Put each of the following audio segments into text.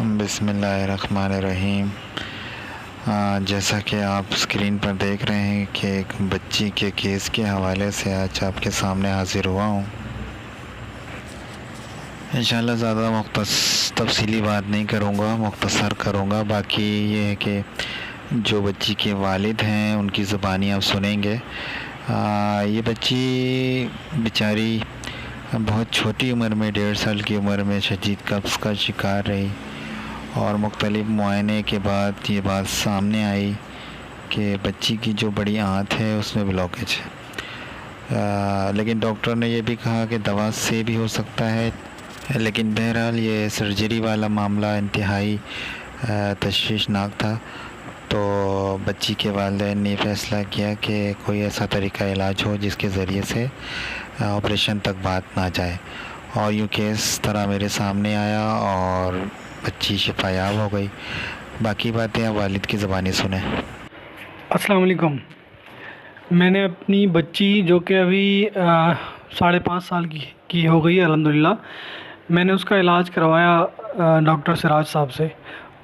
बिस्मिल्लाहिर्रहमानिर्रहीम। जैसा कि आप स्क्रीन पर देख रहे हैं कि एक बच्ची के केस के हवाले से आज आपके सामने हाज़िर हुआ हूँ। इंशाल्लाह ज़्यादा तफसीली बात नहीं करूँगा, मुख्तसर करूँगा। बाकी ये है कि जो बच्ची के वालिद हैं उनकी ज़ुबानी आप सुनेंगे। ये बच्ची बेचारी बहुत छोटी उम्र में 1.5 साल की उम्र में शदीद कब्ज़ का शिकार रही और मुख्तलिफ़ मुआयने के बाद ये बात सामने आई कि बच्ची की जो बड़ी आंत है उसमें ब्लॉकेज है। लेकिन डॉक्टर ने ये भी कहा कि दवा से भी हो सकता है, लेकिन बहरहाल ये सर्जरी वाला मामला इंतहाई तशवीशनाक था। तो बच्ची के वालिदैन ने फ़ैसला किया कि कोई ऐसा तरीका इलाज हो जिसके ज़रिए से ऑपरेशन तक बात ना जाए, और यूँ केस तरह मेरे सामने आया और बच्ची शिफायाब हो गई। बाकी बातें आप वालिद की ज़बानी सुने। अस्सलाम वालेकुम। मैंने अपनी बच्ची जो कि अभी 5.5 साल की हो गई है अल्हम्दुलिल्लाह, मैंने उसका इलाज करवाया डॉक्टर सिराज साहब से,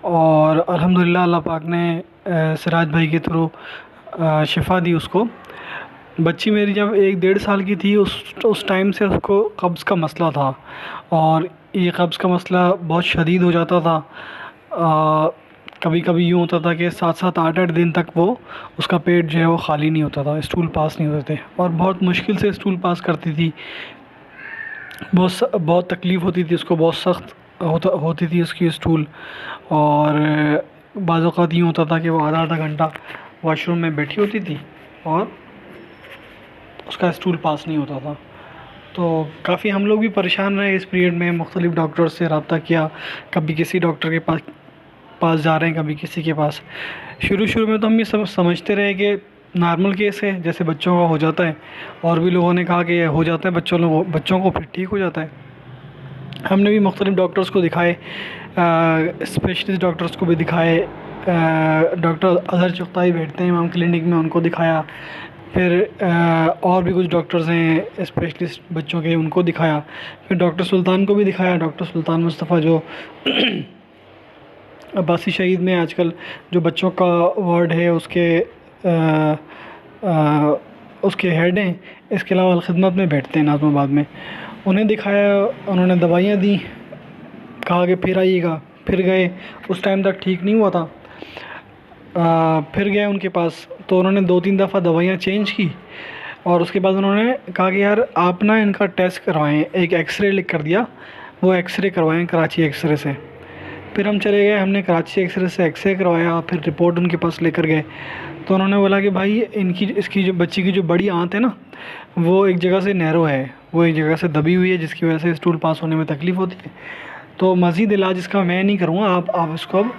और अल्हम्दुलिल्लाह अल्लाह पाक ने सिराज भाई के थ्रू शिफ़ा दी उसको। बच्ची मेरी जब 1-1.5 साल की थी उस टाइम से उसको कब्ज़ का मसला था, और ये कब्ज़ का मसला बहुत शदीद हो जाता था। कभी कभी यूँ होता था कि 7-7 8-8 दिन तक वो उसका पेट जो है वो ख़ाली नहीं होता था, स्टूल पास नहीं होते थे, और बहुत मुश्किल से स्टूल पास करती थी। बहुत तकलीफ़ होती थी उसको, बहुत सख्त होती थी उसकी स्टूल। और बाज़ औक़ात यूँ होता था कि वो आधा घंटा वॉशरूम में बैठी होती थी और उसका स्टूल पास नहीं होता था। तो काफ़ी हम लोग भी परेशान रहे इस पीरियड में, मुख्तलिफ़ डॉक्टर से रब्ता किया, कभी किसी डॉक्टर के पास जा रहे हैं, कभी किसी के पास। शुरू में तो हम ये समझते रहे कि नॉर्मल केस है, जैसे बच्चों का हो जाता है, और भी लोगों ने कहा कि ये हो जाता है बच्चों को, फिर ठीक हो जाता है। हमने भी मुख्तलिफ़ डॉक्टर्स को दिखाए, स्पेशलिस्ट डॉक्टर्स को भी दिखाए। डॉक्टर अज़हर चुग़ताई बैठते हैं इमाम क्लिनिक में, उनको दिखाया। फिर और भी कुछ डॉक्टर्स हैं स्पेशलिस्ट बच्चों के, उनको दिखाया। फिर डॉक्टर सुल्तान को भी दिखाया, डॉक्टर सुल्तान मुस्तफ़ा जो अब्बासी शहीद में आजकल जो बच्चों का वार्ड है उसके हेड हैं। इसके अलावा अलखिदमत में बैठते हैं नाज़िमाबाद में, उन्हें दिखाया। उन्होंने दवाइयाँ दी, कहा कि फिर आइएगा। फिर गए, उस टाइम तक ठीक नहीं हुआ था। फिर गए उनके पास, तो उन्होंने 2-3 दफ़ा दवाइयाँ चेंज की, और उसके बाद उन्होंने कहा कि यार आप ना इनका टेस्ट करवाएं। एक एक्सरे लिख कर दिया, वो एक्सरे करवाएं कराची एक्सरे से। फिर हम चले गए, हमने कराची एक्सरे से एक्सरे करवाया, फिर रिपोर्ट उनके पास लेकर गए। तो उन्होंने बोला कि भाई इसकी जो बच्ची की जो बड़ी आंत है ना, वो एक जगह से नैरो है, वो एक जगह से दबी हुई है, जिसकी वजह से स्टूल पास होने में तकलीफ़ होती है। तो मज़ीद इलाज इसका मैं नहीं करूँगा, आप इसको अब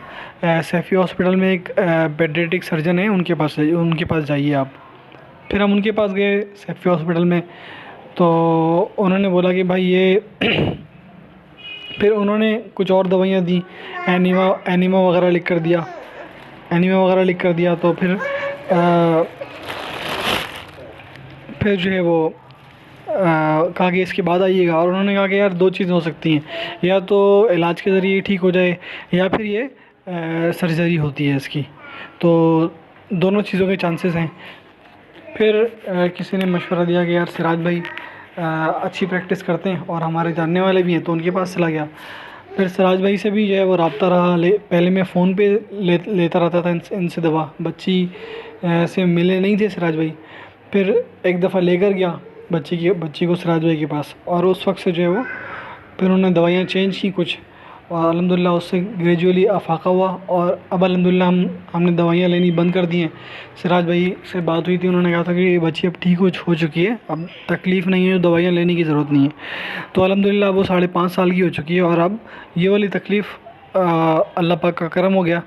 सैफ़ी हॉस्पिटल में एक पेडियाट्रिक सर्जन है, उनके पास जाइए आप। फिर हम उनके पास गए सैफ़ी हॉस्पिटल में, तो उन्होंने बोला कि भाई ये फिर उन्होंने कुछ और दवाइयाँ दी, एनीमा वगैरह लिख कर दिया। तो फिर जो है वो कहा कि इसके बाद आइएगा। और उन्होंने कहा कि यार 2 चीज़ें हो सकती हैं, या तो इलाज के ज़रिए ठीक हो जाए, या फिर ये सर्जरी होती है इसकी। तो दोनों चीज़ों के चांसेस हैं। फिर किसी ने मशवरा दिया कि यार सिराज भाई अच्छी प्रैक्टिस करते हैं और हमारे जानने वाले भी हैं, तो उनके पास चला गया। फिर सिराज भाई से भी जो है वो रब्ता रहा। पहले मैं फ़ोन पे लेता रहता था इनसे दवा, बच्ची से मिले नहीं थे सिराज भाई। फिर एक दफ़ा लेकर गया बच्ची को सिराज भाई के पास, और उस वक्त से जो है वो फिर उन्होंने दवाइयाँ चेंज की कुछ, और अल्हम्दुलिल्लाह उससे ग्रेजुअली अफाका हुआ। और अब अल्हम्दुलिल्लाह हमने दवाइयाँ लेनी बंद कर दी हैं। सिराज भाई से बात हुई थी, उन्होंने कहा था कि ये बच्ची अब ठीक हो चुकी है, अब तकलीफ़ नहीं है, जो दवाइयाँ लेने की ज़रूरत नहीं है। तो अल्हम्दुलिल्लाह वो 5.5 साल की हो चुकी है, और अब ये वाली तकलीफ़ अल्लाह पाक का करम हो गया,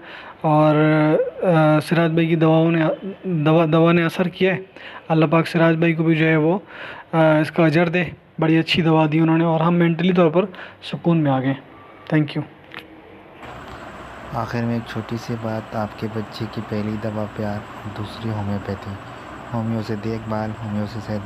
और सिराज भाई की दवा ने असर किया है। अल्लाह पाक सिराज भाई को भी जो है वो इसका अजर दे। बड़ी अच्छी दवा दी उन्होंने, और हम मेंटली तौर पर सुकून में आ गए। Thank you. आखिर में एक छोटी सी बात, आपके बच्चे की पहली दवा प्यार, दूसरी होम्योपैथी। होम्यो से देखभाल, होम्यो से सेहत।